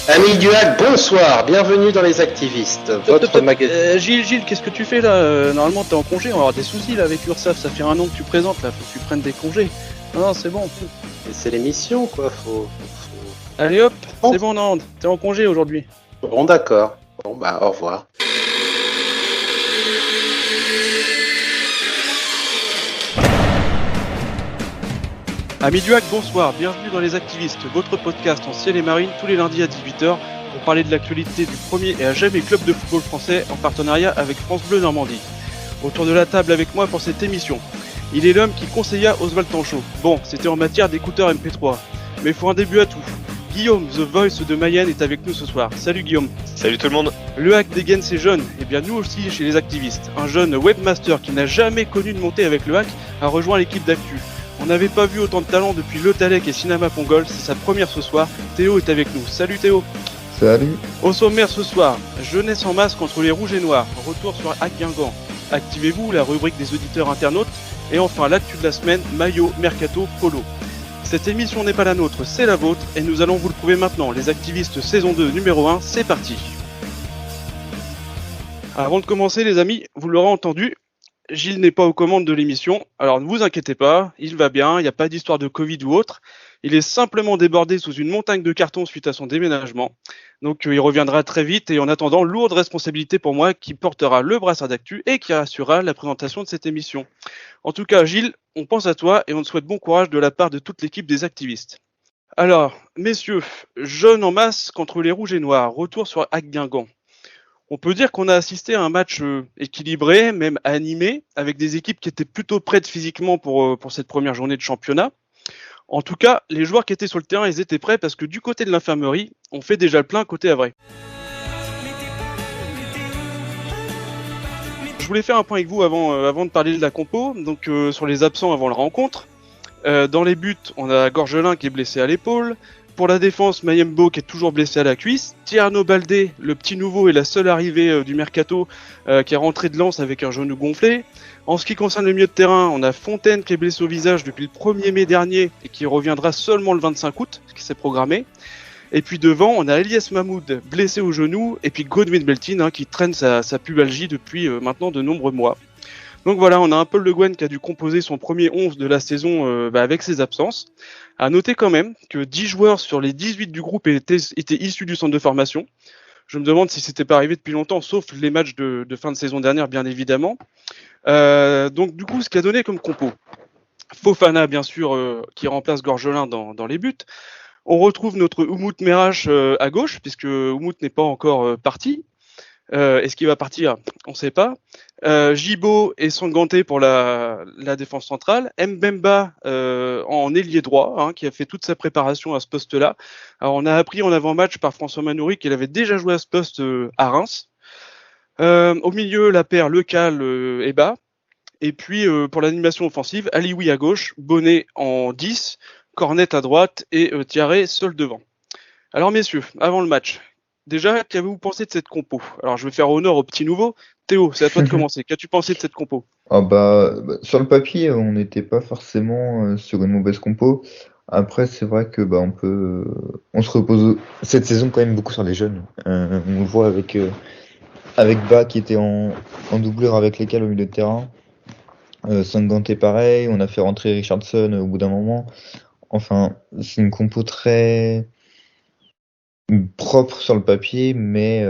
Amis du hack, bonsoir, bienvenue dans Les Activistes, votre magazine. Gilles, qu'est-ce que tu fais là Normalement t'es en congé, on va avoir des soucis là avec l'URSSAF, ça fait un an que tu présentes là, faut que tu prennes des congés. Non, c'est bon. Et c'est l'émission quoi, faut... Allez hop, c'est bon Nand, t'es en congé aujourd'hui. Bon d'accord, bon bah au revoir. Amis du hack, bonsoir, bienvenue dans Les Activistes, votre podcast en ciel et marine tous les lundis à 18h pour parler de l'actualité du premier et à jamais club de football français en partenariat avec France Bleu Normandie. Autour de la table avec moi pour cette émission, il est l'homme qui conseilla Oswald Tanchot. Bon, c'était en matière d'écouteurs MP3, mais il faut un début à tout. Guillaume, The Voice de Mayenne, est avec nous ce soir. Salut Guillaume. Salut tout le monde. Le hack dégaine ses jeunes, et bien nous aussi chez Les Activistes. Un jeune webmaster qui n'a jamais connu de montée avec le hack a rejoint l'équipe d'Actu. On n'avait pas vu autant de talent depuis Le Talec et Cinema Pongol, c'est sa première ce soir. Théo est avec nous. Salut Théo. Salut. Au sommaire ce soir, jeunesse en masse contre les rouges et noirs, retour sur Hack Guingamp. Activez-vous, la rubrique des auditeurs internautes. Et enfin l'actu de la semaine, maillot, mercato, polo. Cette émission n'est pas la nôtre, c'est la vôtre, et nous allons vous le prouver maintenant. Les Activistes saison 2 numéro 1, c'est parti. Avant de commencer les amis, vous l'aurez entendu, Gilles n'est pas aux commandes de l'émission, alors ne vous inquiétez pas, il va bien, il n'y a pas d'histoire de Covid ou autre. Il est simplement débordé sous une montagne de cartons suite à son déménagement. Donc il reviendra très vite et en attendant, lourde responsabilité pour moi qui portera le brassard d'actu et qui assurera la présentation de cette émission. En tout cas Gilles, on pense à toi et on te souhaite bon courage de la part de toute l'équipe des Activistes. Alors, messieurs, jeunes en masse contre les rouges et noirs, retour sur Hack Guingamp. On peut dire qu'on a assisté à un match équilibré, même animé, avec des équipes qui étaient plutôt prêtes physiquement pour cette première journée de championnat. En tout cas, les joueurs qui étaient sur le terrain, ils étaient prêts parce que du côté de l'infirmerie, on fait déjà le plein côté Havre. Je voulais faire un point avec vous avant de parler de la compo, donc sur les absents avant la rencontre. Dans les buts, on a Gorgelin qui est blessé à l'épaule. Pour la défense, Mayembo qui est toujours blessé à la cuisse. Tierno Baldé, le petit nouveau, est la seule arrivée du mercato qui est rentré de Lens avec un genou gonflé. En ce qui concerne le milieu de terrain, on a Fontaine qui est blessé au visage depuis le 1er mai dernier et qui reviendra seulement le 25 août, ce qui s'est programmé. Et puis devant, on a Elias Mahmoud blessé au genou et puis Godwin Beltin qui traîne sa pubalgie depuis maintenant de nombreux mois. Donc voilà, on a un Paul Le Guen qui a dû composer son premier 11 de la saison avec ses absences. À noter quand même que 10 joueurs sur les 18 du groupe étaient issus du centre de formation. Je me demande si c'était pas arrivé depuis longtemps, sauf les matchs de fin de saison dernière, bien évidemment. Donc du coup, ce qu'il a donné comme compo. Fofana, bien sûr, qui remplace Gorgelin dans les buts. On retrouve notre Umut Merash à gauche, puisque Umut n'est pas encore parti. Est-ce qu'il va partir? On ne sait pas. Gibo et Sanganté pour la défense centrale. Mbemba en ailier droit, qui a fait toute sa préparation à ce poste-là. Alors on a appris en avant-match par François Manoury qu'il avait déjà joué à ce poste à Reims. Au milieu, la paire Lecal et Bas. Et puis pour l'animation offensive, Alioui à gauche, Bonnet en 10, Cornet à droite et Thierry seul devant. Alors messieurs, avant le match, déjà, qu'avez-vous pensé de cette compo? Alors, je vais faire honneur au petit nouveau. Théo, c'est à toi de commencer. Qu'as-tu pensé de cette compo? Sur le papier, on n'était pas forcément sur une mauvaise compo. Après, c'est vrai que on se repose cette saison quand même beaucoup sur les jeunes. On le voit avec Bas qui était en doublure avec lesquels au milieu de terrain. Sanganté pareil, on a fait rentrer Richardson au bout d'un moment. Enfin, c'est une compo très propre sur le papier, mais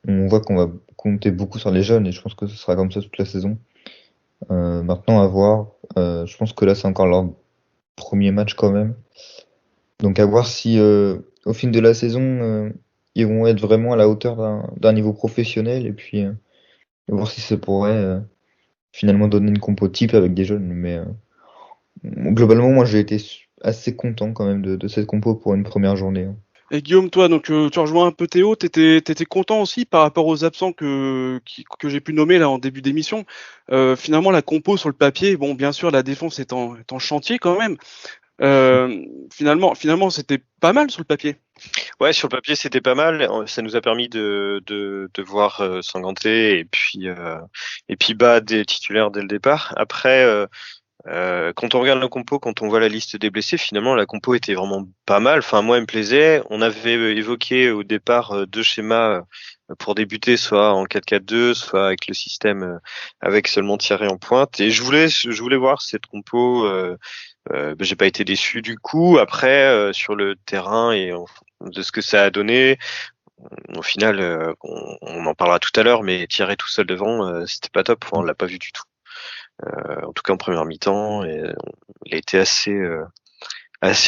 on voit qu'on va compter beaucoup sur les jeunes et je pense que ce sera comme ça toute la saison. Maintenant à voir, je pense que là c'est encore leur premier match quand même. Donc à voir si au fil de la saison ils vont être vraiment à la hauteur d'un niveau professionnel et puis voir si ça pourrait finalement donner une compo type avec des jeunes. Mais globalement moi j'ai été assez content quand même de cette compo pour une première journée. Et Guillaume, toi, donc tu rejoins un peu Théo, t'étais content aussi par rapport aux absents que j'ai pu nommer là en début d'émission. Finalement, la compo sur le papier, bon, bien sûr, la défense est en chantier quand même. Finalement, c'était pas mal sur le papier. Ouais, sur le papier, c'était pas mal. Ça nous a permis de voir Sanganté et puis Bas des titulaires dès le départ. Après, Quand on regarde la compo, quand on voit la liste des blessés, finalement la compo était vraiment pas mal. Enfin, moi, elle me plaisait. On avait évoqué au départ deux schémas pour débuter, soit en 4-4-2, soit avec le système avec seulement Thierry en pointe. Et je voulais voir cette compo. J'ai pas été déçu du coup. Après, sur le terrain et de ce que ça a donné, au final, on en parlera tout à l'heure, mais Thierry tout seul devant, c'était pas top. Enfin, on l'a pas vu du tout. En tout cas en première mi-temps, et il a été assez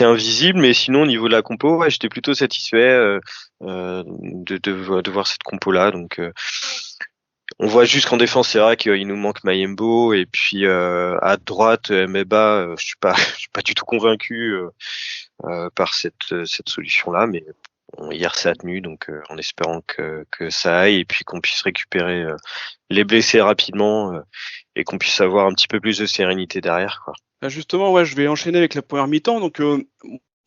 invisible, mais sinon au niveau de la compo, ouais, j'étais plutôt satisfait de voir cette compo là. Donc on voit juste qu'en défense c'est vrai qu'il nous manque Mayembo, et puis à droite Mbeba, je suis pas du tout convaincu par cette solution là, mais bon, hier ça a tenu, donc en espérant que ça aille et puis qu'on puisse récupérer les blessés rapidement et qu'on puisse avoir un petit peu plus de sérénité derrière, quoi. Bah justement, ouais, je vais enchaîner avec la première mi-temps. Donc,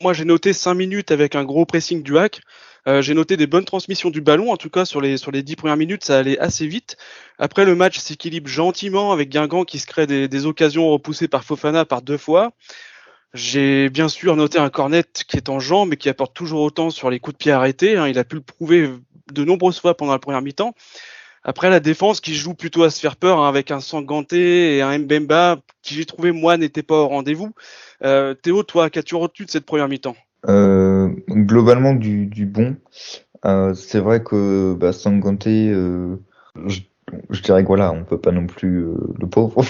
moi, j'ai noté 5 minutes avec un gros pressing du Hack. J'ai noté des bonnes transmissions du ballon. En tout cas, sur les 10 premières minutes, ça allait assez vite. Après, le match s'équilibre gentiment avec Guingamp qui se crée des occasions repoussées par Fofana par 2 fois. J'ai bien sûr noté un Cornet qui est en jambes mais qui apporte toujours autant sur les coups de pied arrêtés. Il a pu le prouver de nombreuses fois pendant la première mi-temps. Après, la défense qui joue plutôt à se faire peur, avec un Sanganté et un Mbemba qui, j'ai trouvé, moi, n'était pas au rendez-vous. Théo, toi, qu'as-tu retenu de cette première mi-temps? Globalement du bon. C'est vrai que Sanganté, je dirais que voilà, on peut pas non plus le pauvre.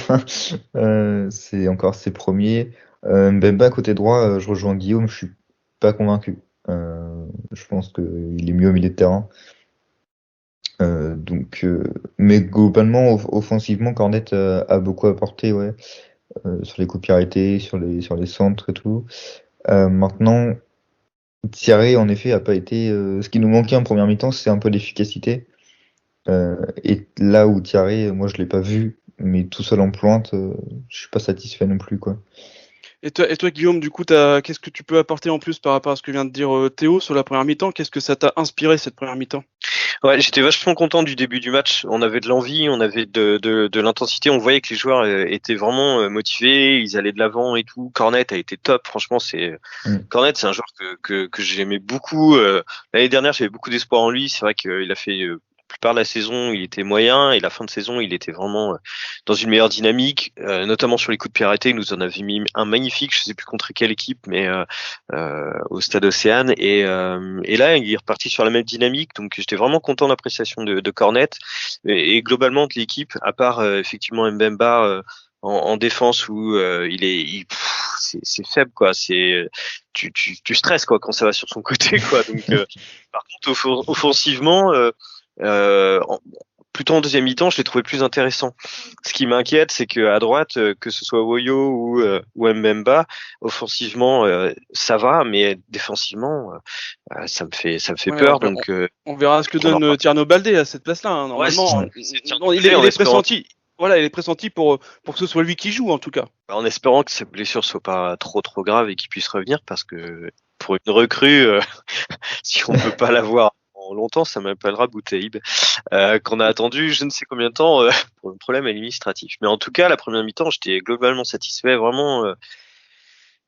C'est encore ses premiers. Mbemba côté droit, je rejoins Guillaume, je suis pas convaincu. Je pense qu'il est mieux au milieu de terrain. Mais globalement, offensivement, Cornet a beaucoup apporté, ouais, sur les coups de pied arrêtés, sur les centres et tout. Maintenant, Thierry, en effet, a pas été. Ce qui nous manquait en première mi-temps, c'est un peu d'efficacité. Et là où Thierry, moi, je l'ai pas vu, mais tout seul en pointe, je suis pas satisfait non plus, quoi. Et toi, Guillaume, du coup, qu'est-ce que tu peux apporter en plus par rapport à ce que vient de dire Théo sur la première mi-temps? Qu'est-ce que ça t'a inspiré cette première mi-temps? Ouais, j'étais vachement content du début du match. On avait de l'envie, on avait de l'intensité. On voyait que les joueurs étaient vraiment motivés, ils allaient de l'avant et tout. Cornet a été top. Franchement, Cornet, c'est un joueur que j'aimais beaucoup. L'année dernière, j'avais beaucoup d'espoir en lui. C'est vrai qu'il a fait la plupart de la saison, il était moyen, et la fin de saison, il était vraiment dans une meilleure dynamique, notamment sur les coups de pied arrêtés. Il nous en avait mis un magnifique, je sais plus contre quelle équipe, mais au Stade Océane. Et là, il est reparti sur la même dynamique, donc j'étais vraiment content de l'appréciation de Cornet et globalement de l'équipe, à part effectivement Mbemba en défense où c'est faible, quoi. Tu stresses, quoi, quand ça va sur son côté, quoi. Donc par contre offensivement, plutôt en deuxième mi-temps, je l'ai trouvé plus intéressant. Ce qui m'inquiète, c'est que à droite, que ce soit Woyo ou Mbemba, offensivement, ça va, mais défensivement, ça me fait Ouais, peur. Donc, on verra ce que donne Tierno Baldé à cette place-là, hein. Normalement, il est pressenti. Voilà, il est pressenti pour que ce soit lui qui joue, en tout cas. En espérant que sa blessure soit pas trop grave et qu'il puisse revenir, parce que pour une recrue, si on peut pas l'avoir longtemps, ça m'appellera Boutaïb, qu'on a attendu je ne sais combien de temps pour un problème administratif. Mais en tout cas, la première mi-temps, j'étais globalement satisfait, vraiment.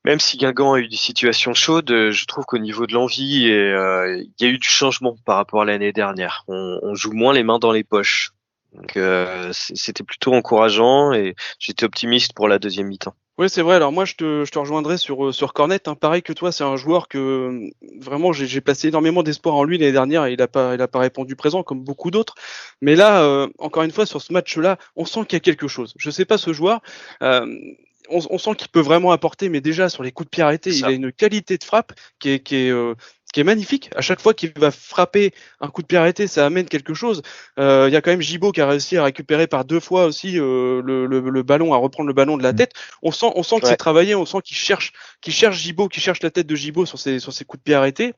Même si Guingamp a eu des situations chaudes, je trouve qu'au niveau de l'envie, il y a eu du changement par rapport à l'année dernière. On joue moins les mains dans les poches. Donc c'était plutôt encourageant, et j'étais optimiste pour la deuxième mi-temps. Oui, c'est vrai. Alors moi, je te rejoindrai sur Cornet. Hein. Pareil que toi, c'est un joueur que vraiment j'ai placé énormément d'espoir en lui l'année dernière, et il a pas répondu présent comme beaucoup d'autres. Mais là, encore une fois, sur ce match-là, on sent qu'il y a quelque chose. Je sais pas, ce joueur, on sent qu'il peut vraiment apporter, mais déjà sur les coups de pied arrêtés, il a une qualité de frappe qui est magnifique. À chaque fois qu'il va frapper un coup de pied arrêté, ça amène quelque chose. Il y a quand même Gibaud qui a réussi à récupérer par 2 fois aussi le ballon, à reprendre le ballon de la tête. On sent que c'est travaillé, on sent qu'il cherche Gibaud, qu'il cherche la tête de Gibaud sur ses coups de pied arrêtés.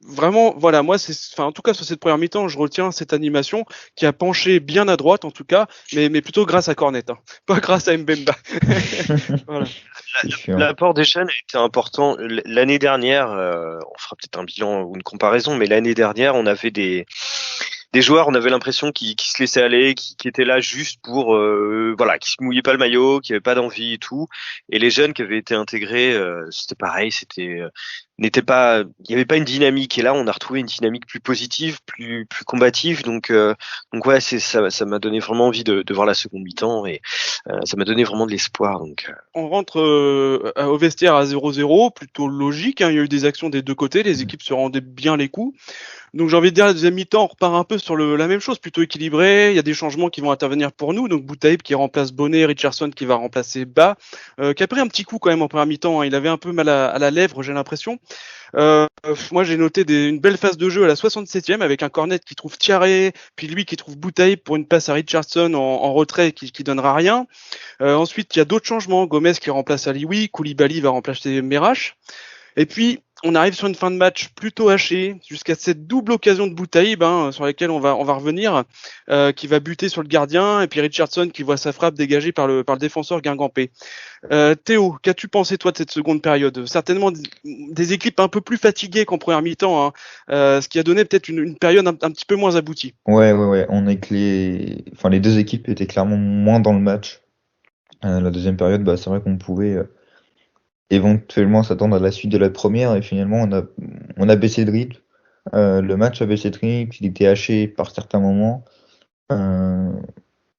Vraiment, voilà, moi, en tout cas, sur cette première mi-temps, je retiens cette animation qui a penché bien à droite, en tout cas, mais plutôt grâce à Cornet, hein, pas grâce à Mbemba. Voilà. L'apport des jeunes a été important. L'année dernière, on fera peut-être un bilan ou une comparaison, mais l'année dernière, on avait des des joueurs, on avait l'impression qui se laissaient aller, qui étaient là juste pour qui se mouillaient pas le maillot, qui avaient pas d'envie et tout. Et les jeunes qui avaient été intégrés, c'était pareil, il y avait pas une dynamique. Et là, on a retrouvé une dynamique plus positive, plus combative. Donc ouais, ça m'a donné vraiment envie de voir la seconde mi-temps et ça m'a donné vraiment de l'espoir. Donc on rentre au vestiaire à 0-0, plutôt logique. Hein, il y a eu des actions des deux côtés, les équipes se rendaient bien les coups. Donc j'ai envie de dire, la deuxième mi-temps, on repart un peu sur la même chose, plutôt équilibré. Il y a des changements qui vont intervenir pour nous. Donc Boutaïb qui remplace Bonnet, Richardson qui va remplacer Ba, qui a pris un petit coup quand même en première mi-temps. Hein. Il avait un peu mal à la lèvre, j'ai l'impression. Moi j'ai noté une belle phase de jeu à la 67e avec un cornet qui trouve Thiaré, puis lui qui trouve Boutaïb pour une passe à Richardson en retrait qui donnera rien. Ensuite il y a d'autres changements. Gomez qui remplace Alioui, Koulibaly va remplacer Merache. Et puis, on arrive sur une fin de match plutôt hachée, jusqu'à cette double occasion de Boutaïb, sur laquelle on va revenir, qui va buter sur le gardien, et puis Richardson qui voit sa frappe dégagée par le défenseur Guingampé. Théo, qu'as-tu pensé toi de cette seconde période? Certainement des équipes un peu plus fatiguées qu'en première mi-temps, ce qui a donné peut-être une période un petit peu moins aboutie. Ouais. Les deux équipes étaient clairement moins dans le match. La deuxième période, c'est vrai qu'on pouvait éventuellement s'attendre à la suite de la première et finalement on a baissé de rythme. Le match a baissé de rythme, il était haché par certains moments.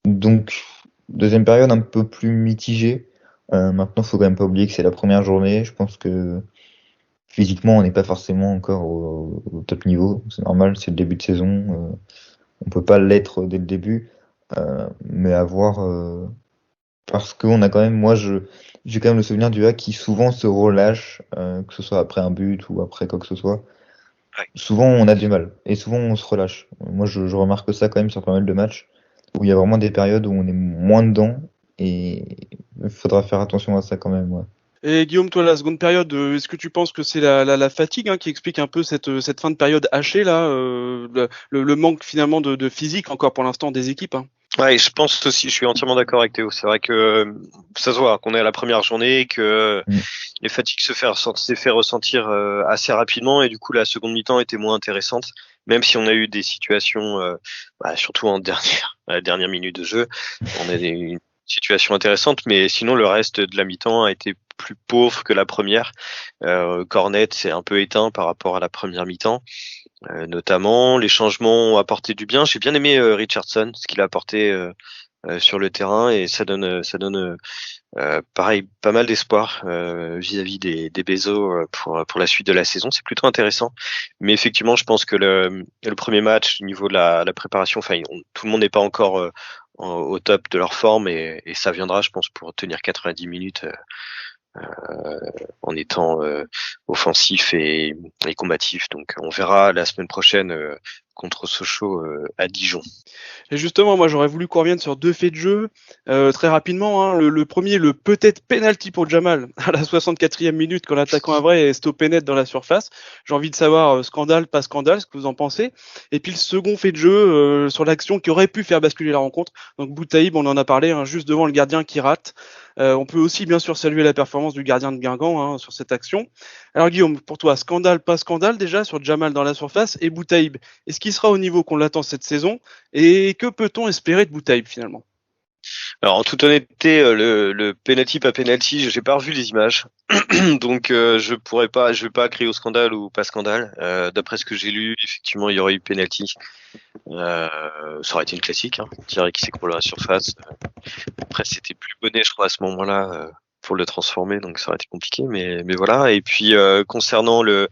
Donc deuxième période un peu plus mitigée. Maintenant, faut quand même pas oublier que c'est la première journée. Je pense que physiquement on n'est pas forcément encore au top niveau. C'est normal, c'est le début de saison. On peut pas l'être dès le début, mais à voir. Parce qu'on a quand même, j'ai quand même le souvenir du A qui souvent se relâche, que ce soit après un but ou après quoi que ce soit. Ouais. Souvent on a du mal et souvent on se relâche. Moi je remarque ça quand même sur pas mal de matchs où il y a vraiment des périodes où on est moins dedans et il faudra faire attention à ça quand même. Ouais. Et Guillaume, toi, la seconde période, est-ce que tu penses que c'est la fatigue qui explique un peu cette fin de période hachée là, le manque finalement de physique encore pour l'instant des équipes? Ouais, je pense aussi, je suis entièrement d'accord avec Théo. C'est vrai que ça se voit qu'on est à la première journée, que les fatigues s'est fait ressentir assez rapidement et du coup la seconde mi-temps était moins intéressante. Même si on a eu des situations, surtout à la dernière minute de jeu, on a une situation intéressante, mais sinon le reste de la mi-temps a été plus pauvre que la première. Cornet s'est un peu éteint par rapport à la première mi-temps. Notamment, les changements ont apporté du bien. J'ai bien aimé Richardson, ce qu'il a apporté sur le terrain, et ça donne pareil, pas mal d'espoir vis-à-vis des Bezos pour la suite de la saison. C'est plutôt intéressant. Mais effectivement, je pense que le premier match, au niveau de la préparation, tout le monde n'est pas encore au top de leur forme, et ça viendra, je pense, pour tenir 90 minutes. En étant offensif et combatif. Donc on verra la semaine prochaine contre Sochaux à Dijon. Et justement, moi j'aurais voulu qu'on revienne sur deux faits de jeu très rapidement. Le premier, le peut-être penalty pour Jamal à la 64e minute quand l'attaquant Avray est stoppé net dans la surface. J'ai envie de savoir scandale, pas scandale, ce que vous en pensez. Et puis le second fait de jeu sur l'action qui aurait pu faire basculer la rencontre. Donc Boutaïb, on en a parlé, juste devant le gardien qui rate. On peut aussi bien sûr saluer la performance du gardien de Guingamp sur cette action. Alors Guillaume, pour toi, scandale, pas scandale déjà sur Jamal dans la surface et Boutaïb, est-ce qu'il sera au niveau qu'on l'attend cette saison et que peut-on espérer de Boutaïb finalement? Alors en toute honnêteté, le penalty pas penalty, j'ai pas revu les images, donc je vais pas crier au scandale ou pas scandale. D'après ce que j'ai lu, effectivement, il y aurait eu penalty. Ça aurait été une classique, Thierry qui s'écroule à la surface. Après c'était plus Bonnet, je crois, à ce moment-là. Pour le transformer, donc ça aurait été compliqué, mais voilà. Et puis concernant le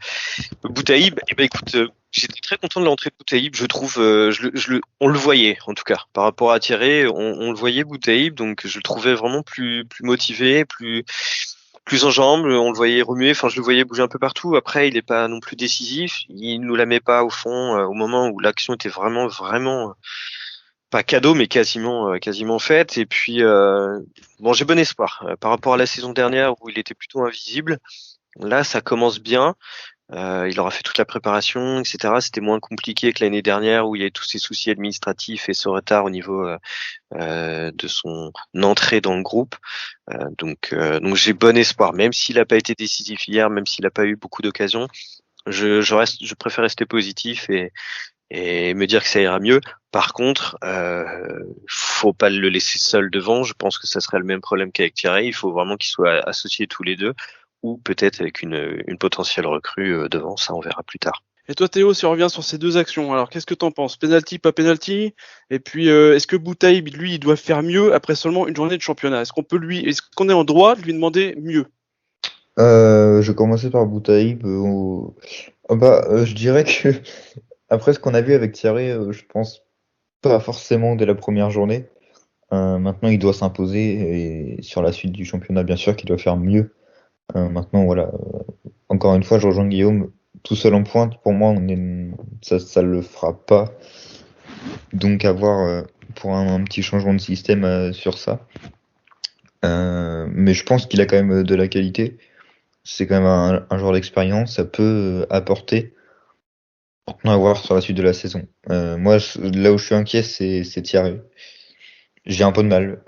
Boutaïb, écoute, j'étais très content de l'entrée de Boutaïb. Je trouve, on le voyait en tout cas par rapport à Thierry, on le voyait Boutaïb, donc je le trouvais vraiment plus motivé, plus en jambes. On le voyait remuer, je le voyais bouger un peu partout. Après, il est pas non plus décisif, il nous la met pas au fond au moment où l'action était vraiment pas cadeau, mais quasiment faite. Et puis, j'ai bon espoir. Par rapport à la saison dernière où il était plutôt invisible, là, ça commence bien. Il aura fait toute la préparation, etc. C'était moins compliqué que l'année dernière où il y avait tous ces soucis administratifs et ce retard au niveau de son entrée dans le groupe. Donc j'ai bon espoir, même s'il n'a pas été décisif hier, même s'il n'a pas eu beaucoup d'occasions. Je préfère rester positif et et me dire que ça ira mieux. Par contre, faut pas le laisser seul devant. Je pense que ça serait le même problème qu'avec Thierry. Il faut vraiment qu'ils soient associés tous les deux, ou peut-être avec une potentielle recrue devant. Ça, on verra plus tard. Et toi Théo, si on revient sur ces deux actions, alors qu'est-ce que t'en penses? Penalty, pas penalty? Et puis est-ce que Boutaïb, lui, il doit faire mieux après seulement une journée de championnat? Est-ce qu'on est en droit de lui demander mieux? Je vais commencer par Boutaïb. Je dirais que après ce qu'on a vu avec Thierry, je pense pas forcément dès la première journée. Maintenant, il doit s'imposer et sur la suite du championnat, bien sûr, qu'il doit faire mieux. Maintenant, voilà. Encore une fois, je rejoins Guillaume. Tout seul en pointe, pour moi, ça le fera pas. Donc, à voir pour un petit changement de système sur ça. Mais je pense qu'il a quand même de la qualité. C'est quand même un joueur d'expérience. Ça peut apporter. Maintenant, à voir sur la suite de la saison. Moi, là où je suis inquiet, c'est Thierry. J'ai un peu de mal.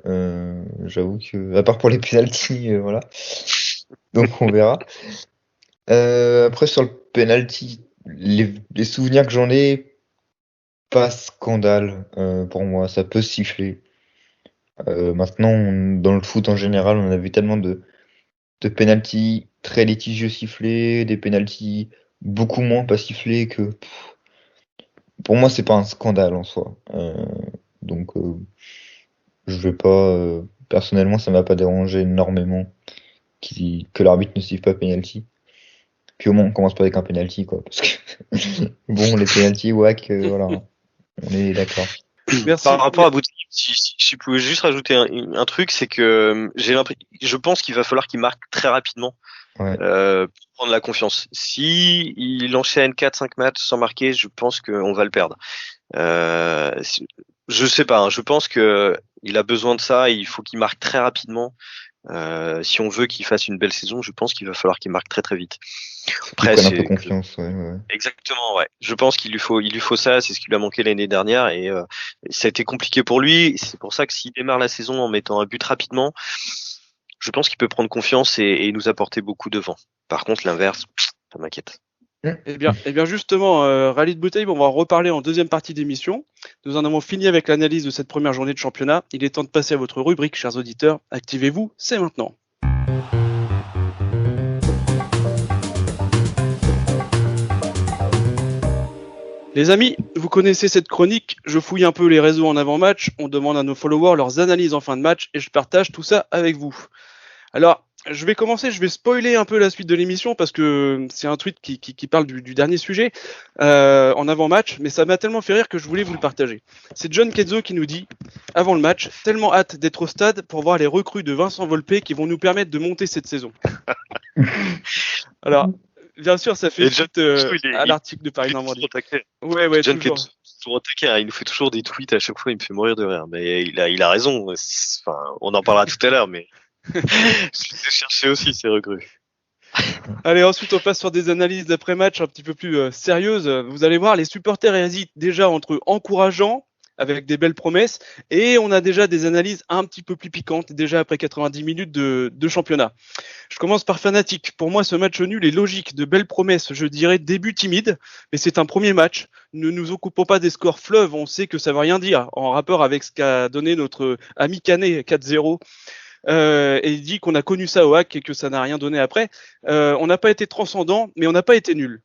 J'avoue que, à part pour les penalties, voilà. Donc, on verra. Après, sur le penalty, les souvenirs que j'en ai, pas scandale pour moi. Ça peut siffler. Maintenant, dans le foot en général, on a vu tellement de penalty très litigieux sifflés, des penalty beaucoup moins pas sifflés que pour moi, c'est pas un scandale en soi. Donc, je vais pas. Personnellement, ça m'a pas dérangé énormément que l'arbitre ne siffle pas penalty. Puis au moins, on commence pas avec un penalty, quoi. Parce que bon, les penalty, voilà. On est d'accord. Merci. Par rapport à Boutaïb, si je pouvais juste rajouter un truc, c'est que je pense qu'il va falloir qu'il marque très rapidement pour prendre la confiance. Si il enchaîne 4-5 matchs sans marquer, je pense qu'on va le perdre. Je sais pas, hein, je pense que il a besoin de ça, il faut qu'il marque très rapidement. Si on veut qu'il fasse une belle saison, je pense qu'il va falloir qu'il marque très très vite. Après, c'est un peu confiance, ouais. Exactement, ouais. Je pense qu'il lui faut ça, c'est ce qui lui a manqué l'année dernière et ça a été compliqué pour lui. C'est pour ça que s'il démarre la saison en mettant un but rapidement, je pense qu'il peut prendre confiance et nous apporter beaucoup devant. Par contre, l'inverse, ça m'inquiète. Eh bien justement, Rallye de Boutaïb, on va en reparler en deuxième partie d'émission. Nous en avons fini avec l'analyse de cette première journée de championnat. Il est temps de passer à votre rubrique, chers auditeurs. Activez-vous, c'est maintenant. Les amis, vous connaissez cette chronique, je fouille un peu les réseaux en avant-match, on demande à nos followers leurs analyses en fin de match et je partage tout ça avec vous. Alors, je vais spoiler un peu la suite de l'émission parce que c'est un tweet qui parle du dernier sujet en avant-match, mais ça m'a tellement fait rire que je voulais vous le partager. C'est John Kenzo qui nous dit, avant le match, tellement hâte d'être au stade pour voir les recrues de Vincent Volpe qui vont nous permettre de monter cette saison. Alors, bien sûr, ça fait suite à l'article de Paris Normandie. Ouais, John Kenzo, toujours au taquet, il nous fait toujours des tweets à chaque fois, il me fait mourir de rire, mais il a raison. Enfin, on en parlera tout à l'heure, mais je les ai cherchés aussi, ces recrues. Allez, ensuite on passe sur des analyses d'après-match un petit peu plus sérieuses. Vous allez voir, les supporters hésitent déjà entre encourageants, avec des belles promesses, et on a déjà des analyses un petit peu plus piquantes, déjà après 90 minutes de championnat. Je commence par Fanatique. Pour moi, ce match nul est logique, de belles promesses, je dirais début timide, mais c'est un premier match. Ne nous occupons pas des scores fleuves, on sait que ça veut rien dire, en rapport avec ce qu'a donné notre ami Canet 4-0. Et il dit qu'on a connu ça au hack et que ça n'a rien donné après. On n'a pas été transcendant, mais on n'a pas été nul.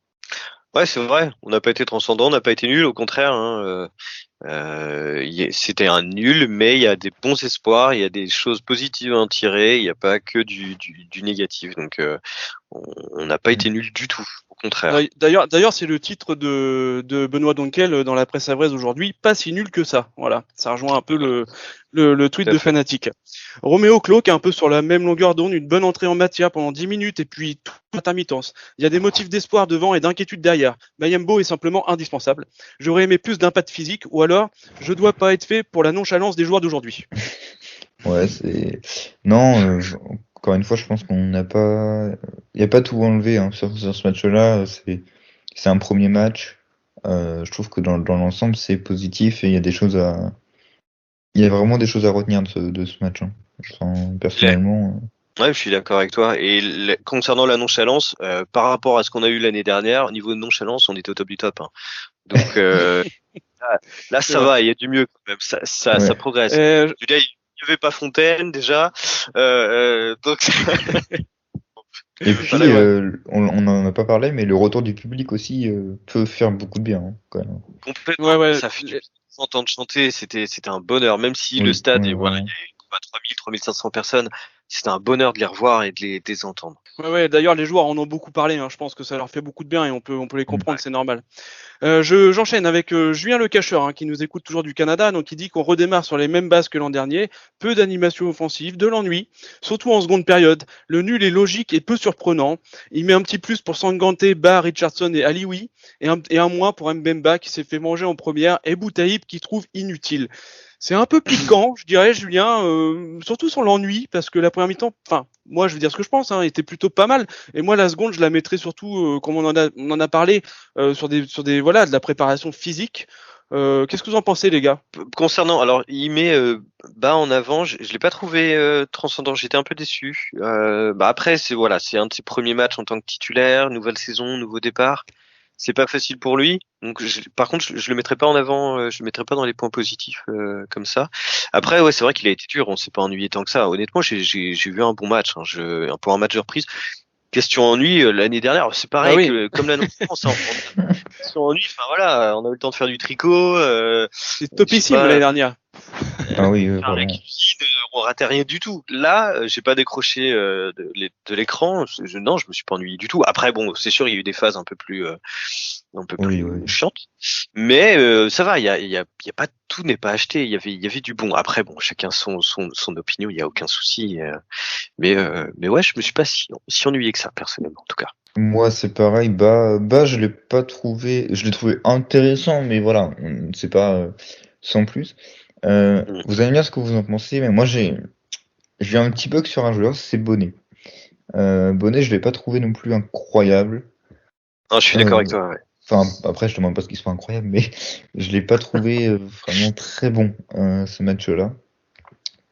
Ouais, c'est vrai. On n'a pas été transcendant, on n'a pas été nul. Au contraire, hein, c'était un nul, mais il y a des bons espoirs, il y a des choses positives à en tirer. Il n'y a pas que du négatif. Donc, on n'a pas été nul du tout. Au contraire. D'ailleurs, c'est le titre de Benoît Donkel dans la presse avraise aujourd'hui. Pas si nul que ça. Voilà, ça rejoint un peu le tweet de Fanatique. Roméo Cloque est un peu sur la même longueur d'onde, une bonne entrée en matière pendant 10 minutes et puis toute intermittence. Il y a des motifs d'espoir devant et d'inquiétude derrière. Mayembo est simplement indispensable. J'aurais aimé plus d'impact physique ou alors je dois pas être fait pour la nonchalance des joueurs d'aujourd'hui. Ouais, non, encore une fois, je pense qu'on n'a pas, il n'y a pas tout enlevé hein, sur ce match-là. C'est un premier match. Je trouve que dans l'ensemble, c'est positif et il y a vraiment des choses à retenir de ce match. Hein. Personnellement. Ouais, je suis d'accord avec toi. Et concernant la nonchalance, par rapport à ce qu'on a eu l'année dernière, au niveau de nonchalance, on était au top du top. Hein. Donc là, ça va, il y a du mieux quand même. Ça progresse. Je veux dire, il n'y avait pas Fontaine déjà, donc. Et puis, on en a pas parlé, mais le retour du public aussi peut faire beaucoup de bien, hein, quand même. Complètement. Ouais. Ça fait du bien d'entendre chanter. C'était un bonheur, même si le stade voilà, il y a 3000, 3500 personnes. C'était un bonheur de les revoir et de les entendre. Ouais, d'ailleurs, les joueurs en ont beaucoup parlé. Hein. Je pense que ça leur fait beaucoup de bien et on peut les comprendre, c'est normal. J'enchaîne avec Julien Le Cacheur, hein, qui nous écoute toujours du Canada. Donc, il dit qu'on redémarre sur les mêmes bases que l'an dernier. Peu d'animation offensive, de l'ennui, surtout en seconde période. Le nul est logique et peu surprenant. Il met un petit plus pour Sanganté, Ba, Richardson et Alioui. Et un moins pour Mbemba qui s'est fait manger en première et Boutaïb qui trouve inutile. C'est un peu piquant, je dirais, Julien, surtout sur l'ennui, parce que la première mi-temps, enfin, moi, je veux dire ce que je pense, hein, était plutôt pas mal. Et moi, la seconde, je la mettrais surtout, comme on en a parlé, sur des voilà, de la préparation physique. Qu'est-ce que vous en pensez, les gars? Concernant, alors, il met Bas en avant, je l'ai pas trouvé transcendant. J'étais un peu déçu. Après, c'est un de ses premiers matchs en tant que titulaire, nouvelle saison, nouveau départ. C'est pas facile pour lui. Donc, par contre, je le mettrai pas en avant. Je le mettrai pas dans les points positifs comme ça. Après, ouais, c'est vrai qu'il a été dur. On s'est pas ennuyé tant que ça. Honnêtement, j'ai vu un bon match. Hein. Pour un match de reprise. Question ennui, l'année dernière, c'est pareil que comme l'année dernière. Question ennui, enfin voilà, on a eu le temps de faire du tricot. C'est topissime l'année dernière. Ah oui, faire la cuisine, on ratait rien du tout. Là, j'ai pas décroché de l'écran. Non, je me suis pas ennuyé du tout. Après, bon, c'est sûr, il y a eu des phases un peu plus chiantes, mais ça va. Il y a pas tout n'est pas acheté. Il y avait du bon. Après, bon, chacun son opinion. Il y a aucun souci. Mais ouais, je me suis pas si ennuyé que ça personnellement, en tout cas. Moi, c'est pareil. Je l'ai pas trouvé. Je l'ai trouvé intéressant, mais voilà, c'est pas sans plus. Vous allez me dire ce que vous en pensez, mais moi j'ai un petit bug sur un joueur, c'est Bonnet. Bonnet, je l'ai pas trouvé non plus incroyable. Non, je suis d'accord avec toi. Ouais. Enfin, après, je demande pas ce qu'il soit incroyable, mais je l'ai pas trouvé vraiment très bon ce match-là,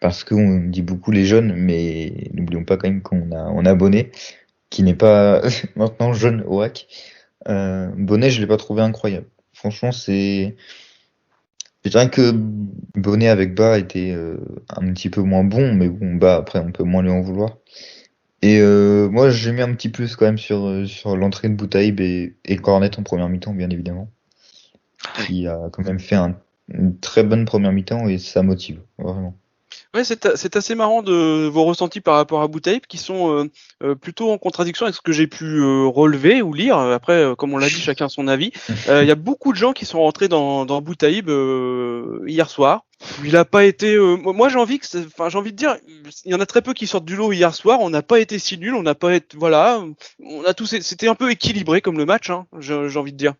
parce qu'on dit beaucoup les jeunes, mais n'oublions pas quand même qu'on a Bonnet, qui n'est pas maintenant jeune au hack. Bonnet, je l'ai pas trouvé incroyable. Franchement, je dirais que Bonnet avec Ba était un petit peu moins bon, mais bon, Ba, après, on peut moins lui en vouloir. Et moi, j'ai mis un petit plus quand même sur l'entrée de Boutaïb et Cornet en première mi-temps, bien évidemment. Qui a quand même fait une très bonne première mi-temps et ça motive, vraiment. Ouais, c'est assez marrant de vos ressentis par rapport à Boutaïb qui sont plutôt en contradiction avec ce que j'ai pu relever ou lire. Après, comme on l'a dit, chacun son avis. Il y a beaucoup de gens qui sont rentrés dans Boutaïb hier soir. Il a pas été. Moi, j'ai envie de dire, il y en a très peu qui sortent du lot hier soir. On n'a pas été si nul, on n'a pas été. Voilà, on a tous. C'était un peu équilibré comme le match. Hein, j'ai envie de dire.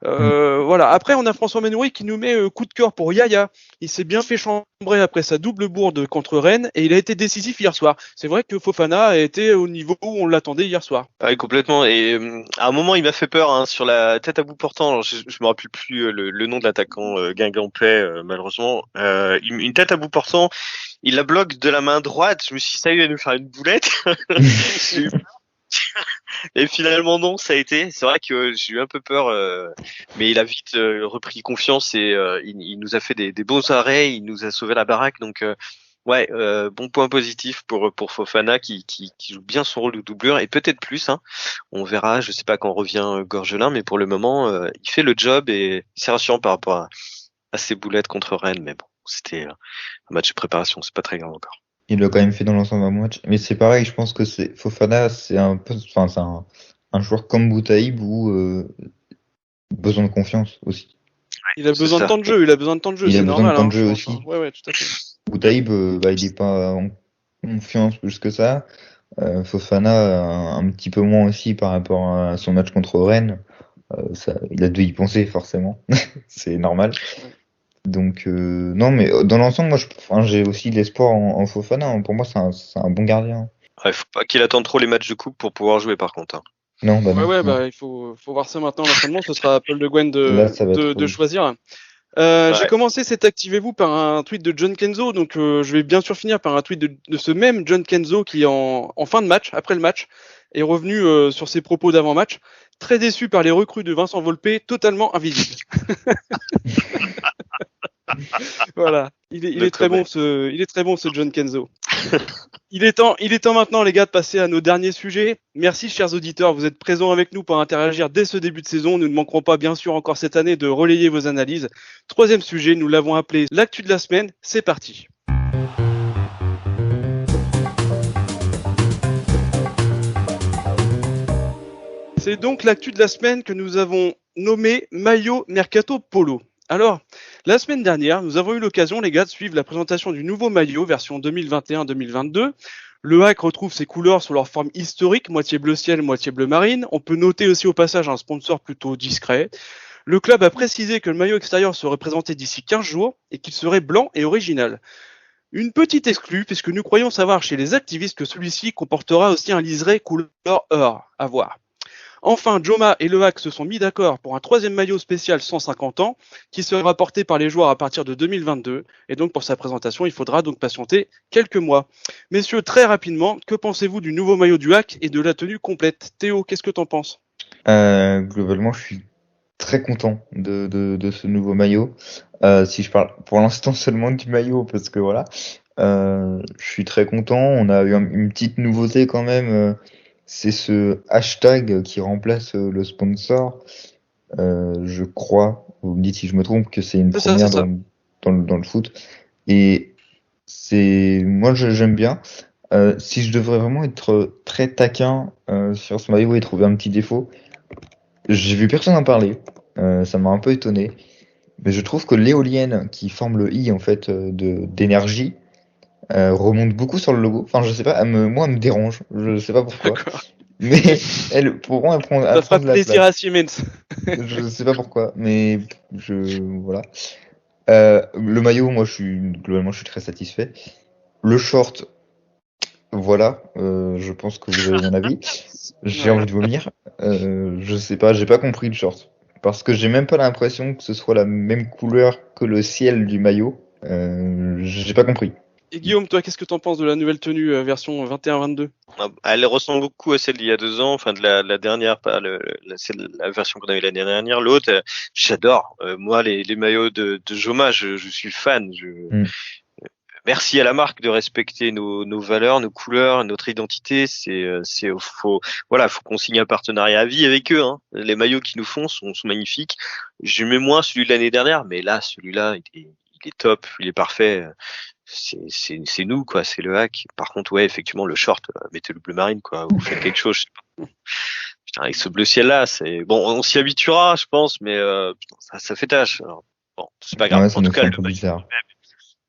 Voilà. Après, on a François Menoury qui nous met coup de cœur pour Yaya. Il s'est bien fait chambrer après sa double bourde contre Rennes et il a été décisif hier soir. C'est vrai que Fofana a été au niveau où on l'attendait hier soir. Oui, complètement. Et à un moment, il m'a fait peur hein, sur la tête à bout portant. Alors, je me rappelle plus le nom de l'attaquant Guingampais, malheureusement. Une tête à bout portant. Il la bloque de la main droite. Je me suis dit, ça y est, il va nous faire une boulette. Et finalement non, ça a été. C'est vrai que j'ai eu un peu peur, mais il a vite repris confiance et il nous a fait des bons arrêts, il nous a sauvé la baraque. Donc bon point positif pour Fofana qui joue bien son rôle de doublure et peut-être plus. Hein. On verra. Je sais pas quand revient Gorgelin, mais pour le moment il fait le job et c'est rassurant par rapport à ses boulettes contre Rennes. Mais bon, c'était un match de préparation, c'est pas très grave encore. Il l'a quand même fait dans l'ensemble d'un match. Mais c'est pareil, je pense que Fofana, c'est un peu, enfin, c'est un joueur comme Boutaïb où besoin de confiance aussi. Il a besoin de temps de jeu, c'est normal. Il a besoin de temps de jeu aussi. Ouais, tout à fait. Boutaïb, il est pas en confiance plus que ça. Fofana, un petit peu moins aussi par rapport à son match contre Rennes. Il a dû y penser forcément. C'est normal. Donc non, mais dans l'ensemble, moi, j'ai aussi de l'espoir en Fofana. Pour moi, c'est un bon gardien. Ouais, faut pas qu'il attende trop les matchs de coupe pour pouvoir jouer, par contre. Hein. Non, non. Il faut voir ça maintenant. L'entraînement, ce sera à Paul Le Guen de choisir. J'ai commencé cet Activez-vous par un tweet de John Kenzo, donc je vais bien sûr finir par un tweet de ce même John Kenzo qui en fin de match, après le match, est revenu sur ses propos d'avant-match, très déçu par les recrues de Vincent Volpe, totalement invisibles. Voilà, il est très bon ce John Kenzo. Il est temps maintenant les gars de passer à nos derniers sujets. Merci chers auditeurs, vous êtes présents avec nous pour interagir dès ce début de saison. Nous ne manquerons pas bien sûr encore cette année de relayer vos analyses. Troisième sujet, nous l'avons appelé l'actu de la semaine. C'est parti. C'est donc l'actu de la semaine que nous avons nommé Maillot Mercato Polo. Alors, la semaine dernière, nous avons eu l'occasion, les gars, de suivre la présentation du nouveau maillot version 2021-2022. Le Hack retrouve ses couleurs sous leur forme historique, moitié bleu ciel, moitié bleu marine. On peut noter aussi au passage un sponsor plutôt discret. Le club a précisé que le maillot extérieur serait présenté d'ici 15 jours et qu'il serait blanc et original. Une petite exclue, puisque nous croyons savoir chez les activistes que celui-ci comportera aussi un liseré couleur or. À voir. Enfin, Joma et Le Hack se sont mis d'accord pour un troisième maillot spécial 150 ans qui sera porté par les joueurs à partir de 2022. Et donc pour sa présentation, il faudra donc patienter quelques mois. Messieurs, très rapidement, que pensez-vous du nouveau maillot du Hack et de la tenue complète? Théo, qu'est-ce que t'en penses? Globalement, je suis très content de ce nouveau maillot. Si je parle pour l'instant seulement du maillot, parce que voilà, je suis très content. On a eu une petite nouveauté quand même. C'est ce hashtag qui remplace le sponsor. Je crois, vous me dites si je me trompe, que c'est une première dans le foot. Et moi j'aime bien. Si je devrais vraiment être très taquin sur ce maillot et trouver un petit défaut, j'ai vu personne en parler. Ça m'a un peu étonné. Mais je trouve que l'éolienne qui forme le I en fait d'énergie remonte beaucoup sur le logo. Enfin, je sais pas, elle me dérange. Je sais pas pourquoi. D'accord. Mais pour moi, elle prend Ça fera plaisir à Siemens. Je sais pas pourquoi, mais voilà. Le maillot, moi, globalement, je suis très satisfait. Le short, voilà. Je pense que vous avez mon avis. J'ai envie de vomir. Je sais pas, j'ai pas compris le short. Parce que j'ai même pas l'impression que ce soit la même couleur que le ciel du maillot. J'ai pas compris. Et Guillaume, toi, qu'est-ce que t'en penses de la nouvelle tenue version 21-22? Elle ressemble beaucoup à celle d'il y a 2 ans, enfin de la dernière, pas c'est la version qu'on avait l'année dernière. L'autre, j'adore. Moi, les maillots de Joma, je suis fan. Merci à la marque de respecter nos valeurs, nos couleurs, notre identité. Faut qu'on signe un partenariat à vie avec eux. Hein. Les maillots qu'ils nous font sont magnifiques. J'aimais moins celui de l'année dernière, mais là, celui-là, il est top, il est parfait. C'est nous, quoi, c'est le Hack. Par contre, ouais, effectivement, le short, mettez le bleu marine, quoi, vous faites quelque chose. Putain, avec ce bleu ciel-là, c'est bon, on s'y habituera, je pense, mais ça fait tâche. Alors, bon, c'est pas grave. Ouais, en tout cas,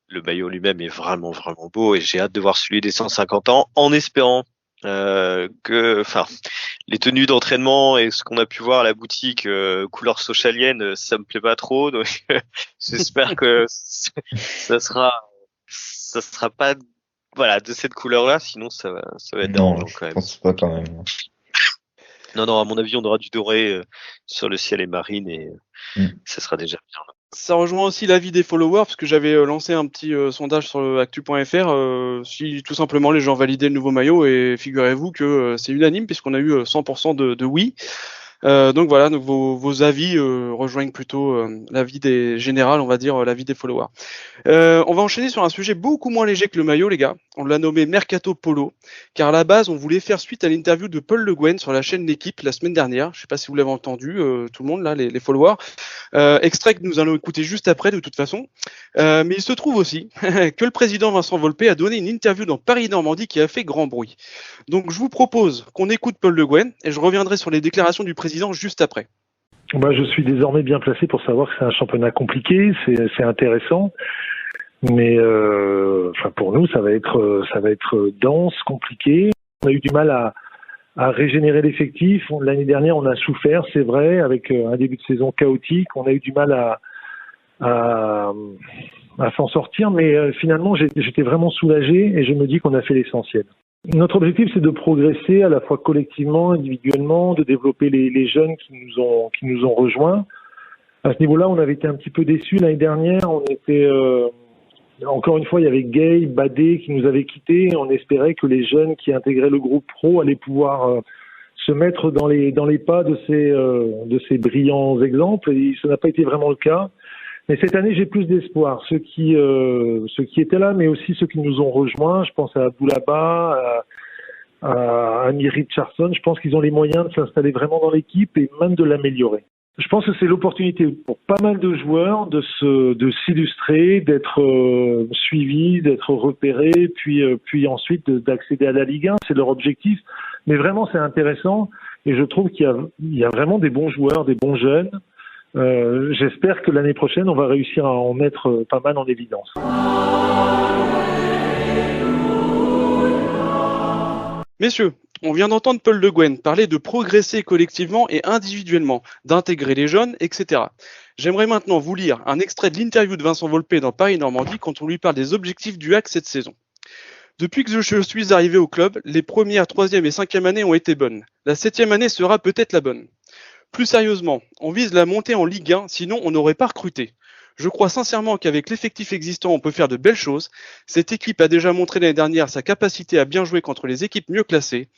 le maillot lui-même est vraiment, vraiment beau et j'ai hâte de voir celui des 150 ans en espérant les tenues d'entraînement et ce qu'on a pu voir à la boutique couleur socialienne, ça me plaît pas trop, donc j'espère que ça sera pas de cette couleur-là, sinon ça va être dérangeant quand même. Je pense pas quand même. Non, à mon avis, on aura du doré sur le ciel et marine et ça sera déjà bien. Ça rejoint aussi l'avis des followers, parce que j'avais lancé un petit sondage sur actu.fr si tout simplement les gens validaient le nouveau maillot, et figurez-vous que c'est unanime puisqu'on a eu 100% de oui. Donc voilà, donc vos avis rejoignent plutôt l'avis des général, on va dire l'avis des followers. On va enchaîner sur un sujet beaucoup moins léger que le maillot, les gars. On l'a nommé Mercato Polo, car à la base, on voulait faire suite à l'interview de Paul Le Guen sur la chaîne L'Équipe la semaine dernière. Je sais pas si vous l'avez entendu, tout le monde là, les followers. Extrait que nous allons écouter juste après, de toute façon. Mais il se trouve aussi que le président Vincent Volpe a donné une interview dans Paris-Normandie qui a fait grand bruit. Donc je vous propose qu'on écoute Paul Le Guen et je reviendrai sur les déclarations du président juste après. Je suis désormais bien placé pour savoir que c'est un championnat compliqué, c'est intéressant, mais pour nous ça va être dense, compliqué. On a eu du mal à régénérer l'effectif. L'année dernière on a souffert, c'est vrai, avec un début de saison chaotique. On a eu du mal à s'en sortir, mais finalement j'étais vraiment soulagé et je me dis qu'on a fait l'essentiel. Notre objectif, c'est de progresser à la fois collectivement, individuellement, de développer les jeunes qui nous ont rejoints. À ce niveau-là, on avait été un petit peu déçus l'année dernière. On était encore une fois, il y avait Gay, Badé qui nous avaient quittés. On espérait que les jeunes qui intégraient le groupe pro allaient pouvoir se mettre dans les pas de ces brillants exemples. Et ça n'a pas été vraiment le cas. Mais cette année, j'ai plus d'espoir. Ceux qui étaient là, mais aussi ceux qui nous ont rejoints. Je pense à Aboulaba, à Amir Richardson. Je pense qu'ils ont les moyens de s'installer vraiment dans l'équipe et même de l'améliorer. Je pense que c'est l'opportunité pour pas mal de joueurs de s'illustrer, d'être suivis, d'être repérés, puis ensuite d'accéder à la Ligue 1. C'est leur objectif. Mais vraiment, c'est intéressant. Et je trouve qu'il y a vraiment des bons joueurs, des bons jeunes. J'espère que l'année prochaine, on va réussir à en mettre pas mal en évidence. Messieurs, on vient d'entendre Paul Le Guen parler de progresser collectivement et individuellement, d'intégrer les jeunes, etc. J'aimerais maintenant vous lire un extrait de l'interview de Vincent Volpe dans Paris-Normandie quand on lui parle des objectifs du HAC cette saison. Depuis que je suis arrivé au club, les premières, troisième et cinquième années ont été bonnes. La septième année sera peut-être la bonne. Plus sérieusement, on vise la montée en Ligue 1, sinon on n'aurait pas recruté. Je crois sincèrement qu'avec l'effectif existant, on peut faire de belles choses. Cette équipe a déjà montré l'année dernière sa capacité à bien jouer contre les équipes mieux classées.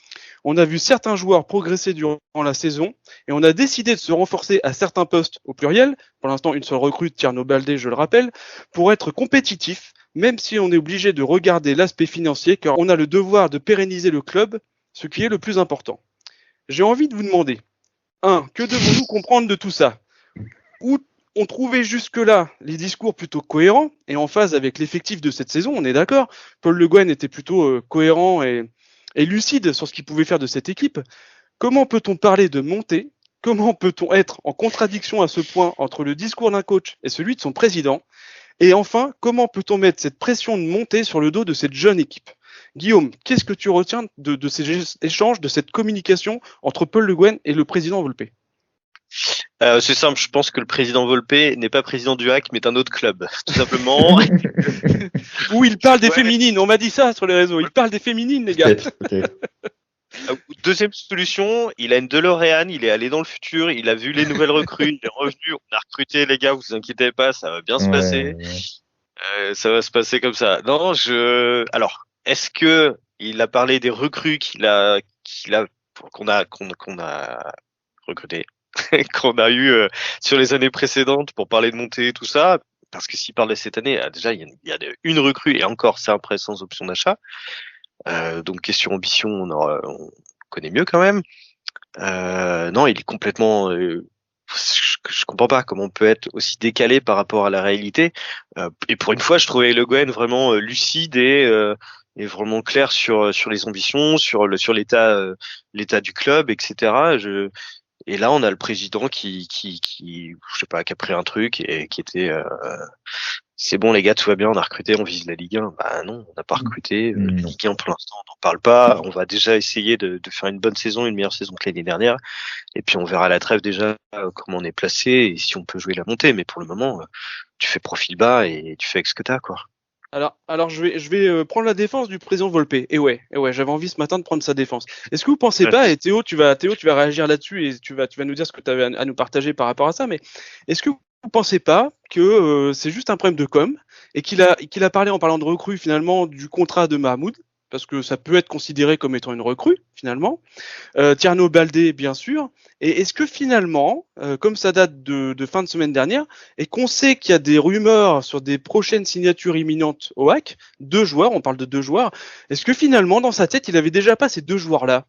On a vu certains joueurs progresser durant la saison et on a décidé de se renforcer à certains postes au pluriel, pour l'instant une seule recrue, Tierno Baldé, je le rappelle, pour être compétitif, même si on est obligé de regarder l'aspect financier, car on a le devoir de pérenniser le club, ce qui est le plus important. J'ai envie de vous demander, 1. Que devons-nous comprendre de tout ça ? Où on trouvait jusque-là les discours plutôt cohérents et en phase avec l'effectif de cette saison, on est d'accord. Paul Le Guen était plutôt cohérent et lucide sur ce qu'il pouvait faire de cette équipe. Comment peut-on parler de montée ? Comment peut-on être en contradiction à ce point entre le discours d'un coach et celui de son président ? Et enfin, comment peut-on mettre cette pression de montée sur le dos de cette jeune équipe ? Guillaume, qu'est-ce que tu retiens de ces échanges, de cette communication entre Paul Le Guen et le président Volpe ? C'est simple, je pense que le président Volpe n'est pas président du HAC, mais d'un autre club, tout simplement. Où il parle des féminines, on m'a dit ça sur les réseaux, il parle des féminines, les gars. Deuxième solution, il a une DeLorean, il est allé dans le futur, il a vu les nouvelles recrues, il est revenu, on a recruté les gars, vous inquiétez pas, ça va bien se passer. Ça va se passer comme ça. Non, alors, est-ce que il a parlé des recrues qu'on a recruté, qu'on a eu sur les années précédentes pour parler de montée et tout ça, parce que s'il parle de cette année, déjà il y a une recrue et encore c'est un prêt sans option d'achat. Donc question ambition, on connaît mieux quand même. Non, il est complètement. Je comprends pas comment on peut être aussi décalé par rapport à la réalité. Et pour une fois, je trouvais Le Guen vraiment lucide et vraiment clair sur les ambitions, sur l'état du club, etc. Et là, on a le président qui je sais pas, qui a pris un truc et qui était c'est bon les gars, tout va bien, on a recruté, on vise la Ligue 1. Bah non, on n'a pas recruté. La Ligue 1 pour l'instant, on n'en parle pas. On va déjà essayer de faire une bonne saison, une meilleure saison que l'année dernière. Et puis on verra à la trêve déjà comment on est placé et si on peut jouer la montée. Mais pour le moment, tu fais profil bas et tu fais avec ce que t'as, quoi. Alors je vais prendre la défense du président Volpe. Et ouais, j'avais envie ce matin de prendre sa défense. Est-ce que vous pensez pas, et Théo, tu vas réagir là-dessus et tu vas nous dire ce que tu avais à nous partager par rapport à ça, mais est-ce que vous pensez pas que c'est juste un problème de com et qu'il a parlé en parlant de recrue finalement du contrat de Mahmoud, parce que ça peut être considéré comme étant une recrue finalement, Tierno Baldé bien sûr, et est-ce que finalement, comme ça date de fin de semaine dernière, et qu'on sait qu'il y a des rumeurs sur des prochaines signatures imminentes au HAC, 2 joueurs, on parle de 2 joueurs, est-ce que finalement dans sa tête il avait déjà pas ces 2 joueurs-là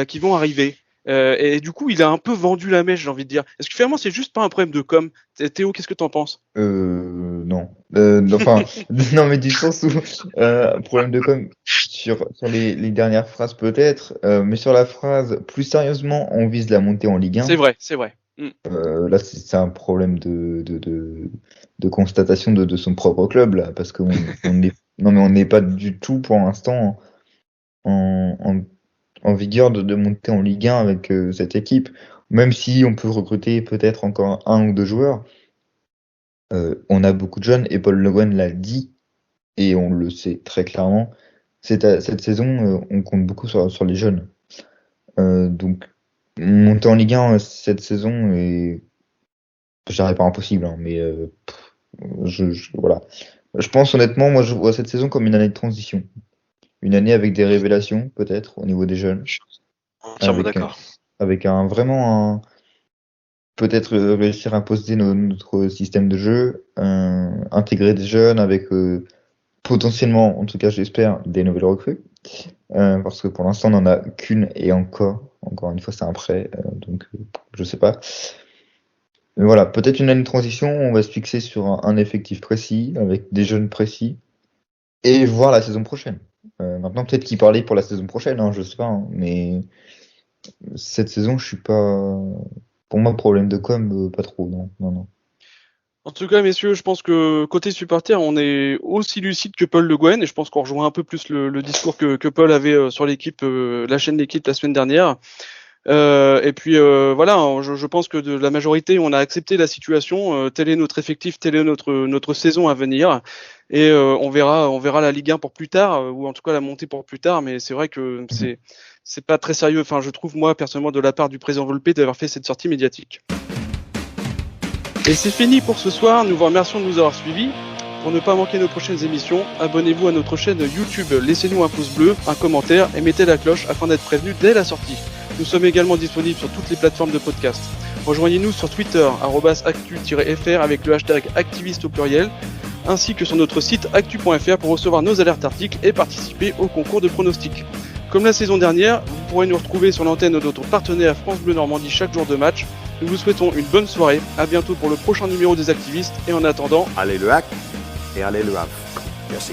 qui vont arriver? Et du coup, il a un peu vendu la mèche, j'ai envie de dire. Est-ce que finalement, c'est juste pas un problème de com? Théo, qu'est-ce que t'en penses? Non. Enfin, non, mais du sens où problème de com sur les dernières phrases peut-être, mais sur la phrase plus sérieusement, on vise la montée en Ligue 1. C'est vrai. Là, c'est un problème de constatation de son propre club là, parce qu'on on n'est pas du tout pour l'instant en vigueur de monter en Ligue 1 avec cette équipe, même si on peut recruter peut-être encore 1 ou 2 joueurs. On a beaucoup de jeunes et Paul Le Guen l'a dit et on le sait très clairement. Cette saison, on compte beaucoup sur les jeunes. Donc monter en Ligue 1 cette saison est je dirais pas impossible, hein, mais voilà. Je pense honnêtement, moi je vois cette saison comme une année de transition. Une année avec des révélations, peut-être, au niveau des jeunes. Entièrement d'accord. Avec peut-être réussir à imposer notre système de jeu, intégrer des jeunes avec potentiellement, en tout cas j'espère, des nouvelles recrues. Parce que pour l'instant on n'en a qu'une et encore une fois c'est un prêt, donc je sais pas. Mais voilà, peut-être une année de transition, on va se fixer sur un effectif précis, avec des jeunes précis, et voir la saison prochaine. Maintenant peut-être qu'il parlait pour la saison prochaine, hein, je sais pas, hein, mais cette saison je suis pas... Pour moi, problème de com, pas trop, non. En tout cas, messieurs, je pense que côté supporter, on est aussi lucide que Paul Le Guen, et je pense qu'on rejoint un peu plus le discours que Paul avait sur l'équipe, la chaîne L'équipe la semaine dernière. Et puis voilà, je pense que de la majorité, on a accepté la situation. Tel est notre effectif, telle est notre saison à venir, et on verra la Ligue 1 pour plus tard, ou en tout cas la montée pour plus tard. Mais c'est vrai que c'est pas très sérieux. Enfin, je trouve moi personnellement de la part du président Volpe d'avoir fait cette sortie médiatique. Et c'est fini pour ce soir. Nous vous remercions de nous avoir suivis. Pour ne pas manquer nos prochaines émissions, abonnez-vous à notre chaîne YouTube. Laissez-nous un pouce bleu, un commentaire et mettez la cloche afin d'être prévenu dès la sortie. Nous sommes également disponibles sur toutes les plateformes de podcast. Rejoignez-nous sur Twitter, @actu-fr avec le hashtag activiste au pluriel, ainsi que sur notre site actu.fr pour recevoir nos alertes articles et participer au concours de pronostics. Comme la saison dernière, vous pourrez nous retrouver sur l'antenne de notre partenaire France Bleu Normandie chaque jour de match. Nous vous souhaitons une bonne soirée, à bientôt pour le prochain numéro des activistes, et en attendant, allez le hack et allez le Havre. Merci.